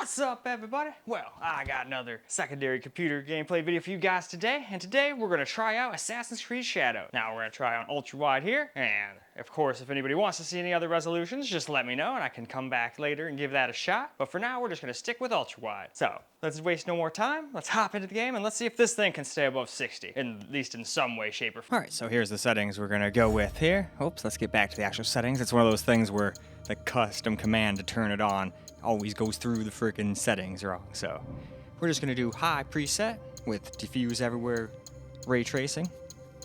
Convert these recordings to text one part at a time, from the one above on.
What's up, everybody? Well, I got another secondary computer gameplay video for you guys today, and today we're going to try out Assassin's Creed Shadow. Now we're going to try on ultra wide here, and of course if anybody wants to see any other resolutions, just let me know and I can come back later and give that a shot. But for now, we're just going to stick with ultra wide. So let's waste no more time, let's hop into the game and let's see if this thing can stay above 60, at least in some way, shape, or form. Alright, so here's the settings we're going to go with here. Oops, let's get back to the actual settings. It's one of those things where the custom command to turn it on always goes through the freaking settings wrong. So we're just gonna do high preset with diffuse everywhere ray tracing.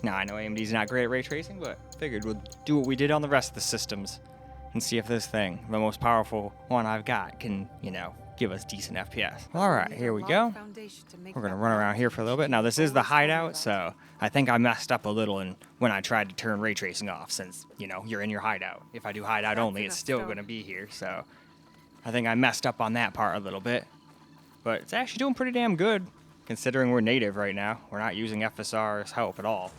Now I know AMD's not great at ray tracing, but figured we'll do what we did on the rest of the systems and see if this thing, the most powerful one I've got, can, you know, give us decent FPS. Alright, here we go. We're gonna run around here for a little bit. Now this is the hideout, so I think I messed up a little when I tried to turn ray tracing off, since, you know, you're in your hideout. If I do hideout only, it's still gonna be here, so I think I messed up on that part a little bit, but it's actually doing pretty damn good, considering we're native right now. We're not using FSR's help at all.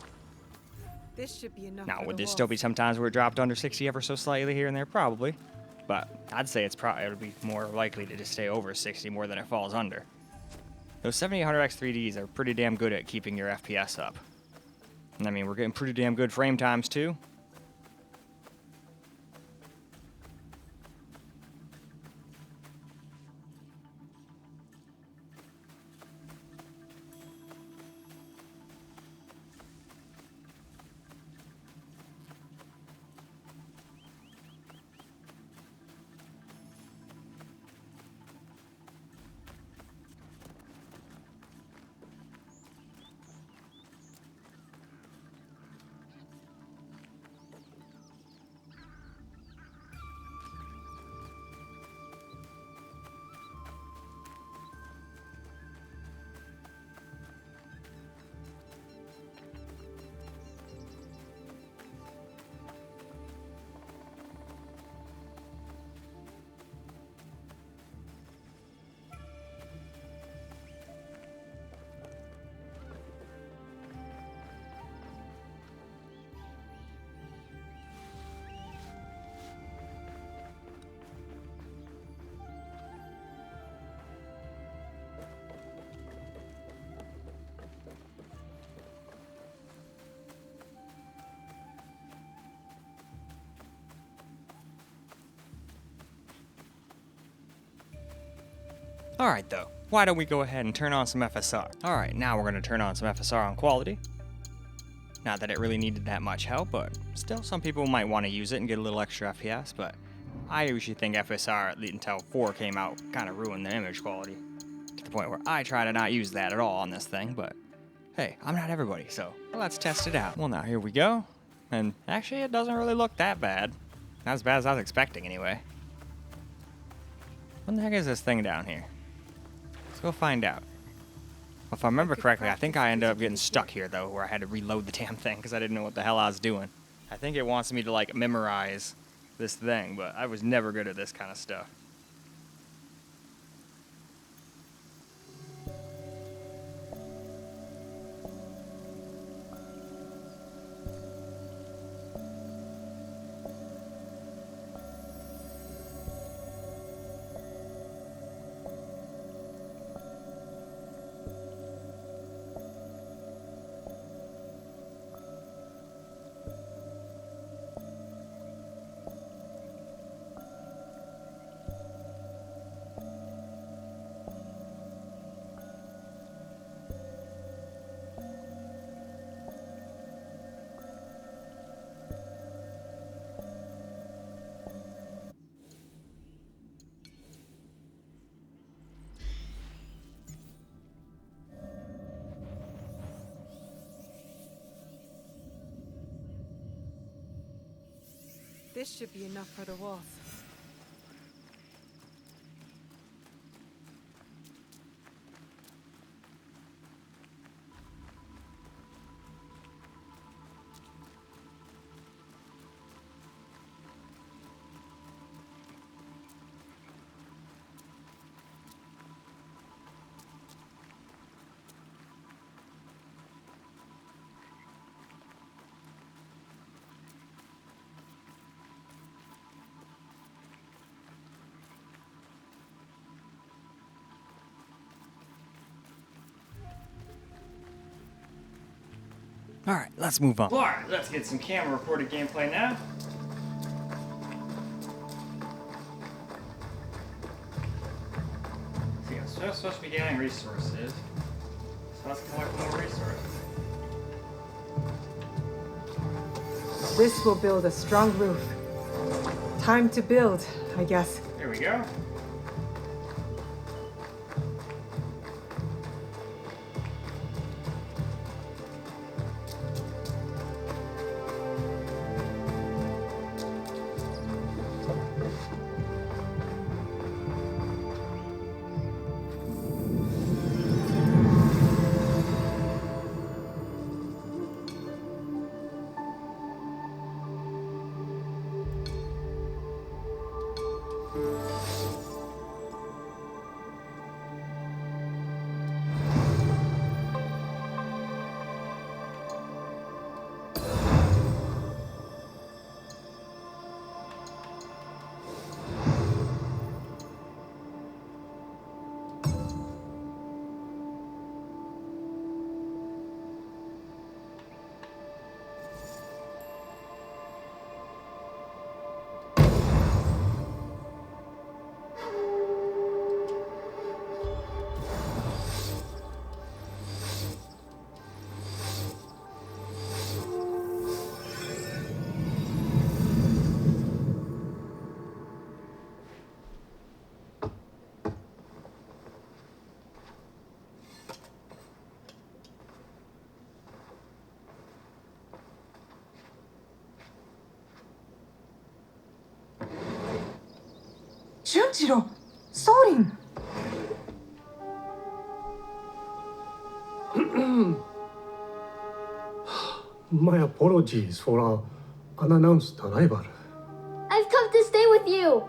This should be enough. Now, would there still be some times where it dropped under 60 ever so slightly here and there? Probably, but I'd say it would be more likely to just stay over 60 more than it falls under. Those 7800X3Ds are pretty damn good at keeping your FPS up. And I mean, we're getting pretty damn good frame times too. Alright though, why don't we go ahead and turn on some FSR? Alright, now we're going to turn on some FSR on quality. Not that it really needed that much help, but still some people might want to use it and get a little extra FPS, but I usually think FSR, until 4 came out, kind of ruined the image quality. To the point where I try to not use that at all on this thing, but hey, I'm not everybody, so let's test it out. Well now, here we go. And actually it doesn't really look that bad. Not as bad as I was expecting anyway. What the heck is this thing down here? Let's go find out. Well, if I remember correctly, I think I ended up getting stuck here, though, where I had to reload the damn thing because I didn't know what the hell I was doing. I think it wants me to, like, memorize this thing, but I was never good at this kind of stuff. This should be enough for the walls. Alright, let's move on. Alright, let's get some camera recorded gameplay now. See, I'm supposed to be getting resources. So let's collect more resources. This will build a strong roof. Time to build, I guess. Here we go. Junjiro! Sorin! My apologies for our unannounced arrival. I've come to stay with you.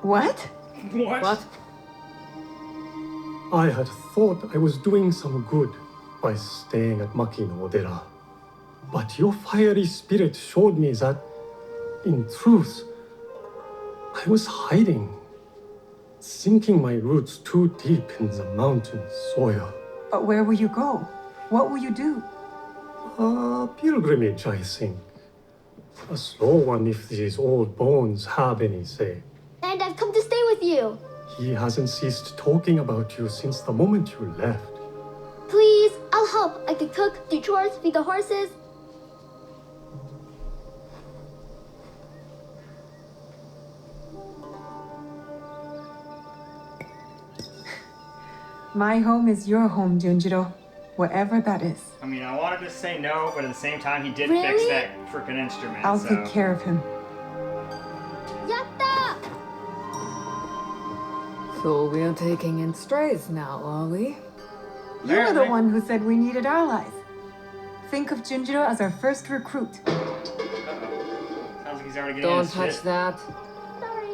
What? What? I had thought I was doing some good by staying at Makino Odera. But your fiery spirit showed me that, in truth, I was hiding, sinking my roots too deep in the mountain soil. But where will you go? What will you do? A pilgrimage, I think. A slow one if these old bones have any say. And I've come to stay with you. He hasn't ceased talking about you since the moment you left. Please, I'll help. I could cook, do chores, feed the horses. My home is your home, Junjiro. Wherever that is. I mean, I wanted to say no, but at the same time, he did fix Really? that freaking instrument. I'll so. take care of him. Yatta! So we're taking in strays now, are we? You were the Apparently. one who said we needed allies. Think of Junjiro as our first recruit. Uh-oh. Sounds like he's already getting Don't his touch shit. that. Sorry.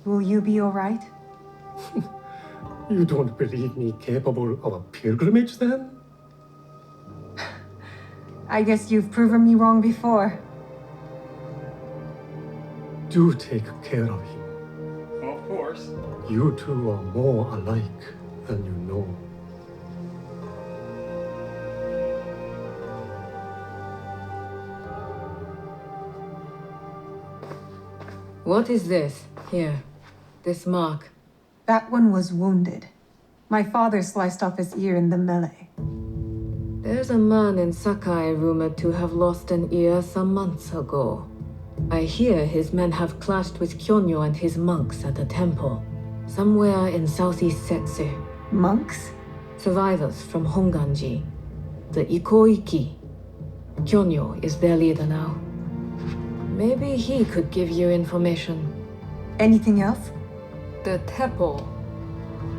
Will you be alright? You don't believe me capable of a pilgrimage, then? I guess you've proven me wrong before. Do take care of him. Well, of course. You two are more alike than you know. What is this? Here. This mark. That one was wounded. My father sliced off his ear in the melee. There's a man in Sakai rumored to have lost an ear some months ago. I hear his men have clashed with Kyonyo and his monks at a temple, somewhere in southeast Setsu. Monks? Survivors from Honganji, the Ikoiki. Kyonyo is their leader now. Maybe he could give you information. Anything else? The temple.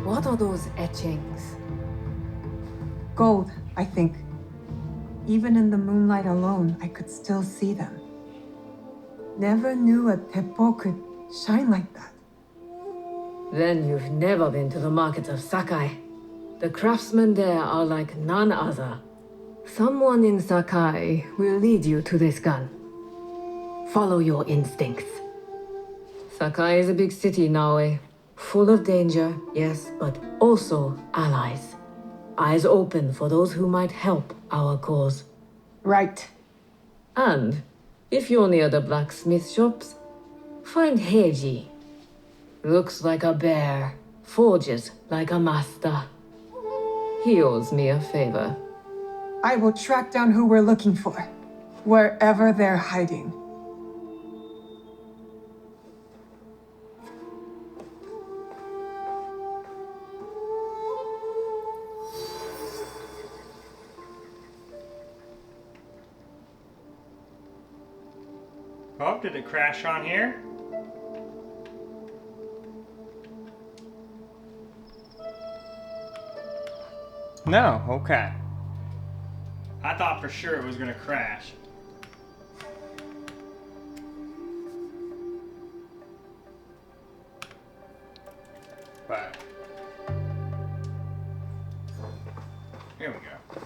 What are those etchings? Gold, I think. Even in the moonlight alone, I could still see them. Never knew a teppo could shine like that. Then you've never been to the markets of Sakai. The craftsmen there are like none other. Someone in Sakai will lead you to this gun. Follow your instincts. Sakai is a big city, Naoe. Full of danger, yes, but also allies. Eyes open for those who might help our cause. Right. And if you're near the blacksmith shops, find Heiji. Looks like a bear, forges like a master. He owes me a favor. I will track down who we're looking for, wherever they're hiding. Oh, did it crash on here? No, okay. I thought for sure it was gonna crash. But here we go.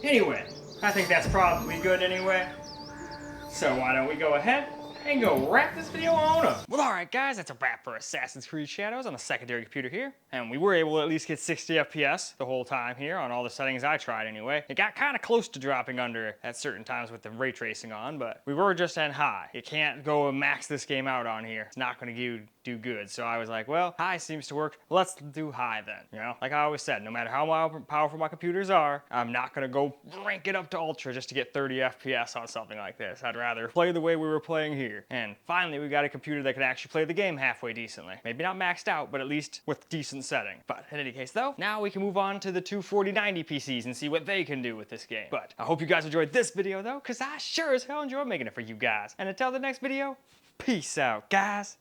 Anyway, I think that's probably good anyway. So why don't we go ahead and go wrap this video on up. Well, alright guys, that's a wrap for Assassin's Creed Shadows on a secondary computer here. And we were able to at least get 60 FPS the whole time here on all the settings I tried anyway. It got kind of close to dropping under at certain times with the ray tracing on, but we were just at high. You can't go and max this game out on here. It's not going to do good. So I was like, well, high seems to work. Let's do high then. You know, like I always said, no matter how powerful my computers are, I'm not going to go rank it up to ultra just to get 30 FPS on something like this. I'd rather play the way we were playing here. And finally, we got a computer that can actually play the game halfway decently. Maybe not maxed out, but at least with decent setting. But in any case though, now we can move on to the two 4090 PCs and see what they can do with this game. But I hope you guys enjoyed this video though, because I sure as hell enjoyed making it for you guys. And until the next video, peace out, guys.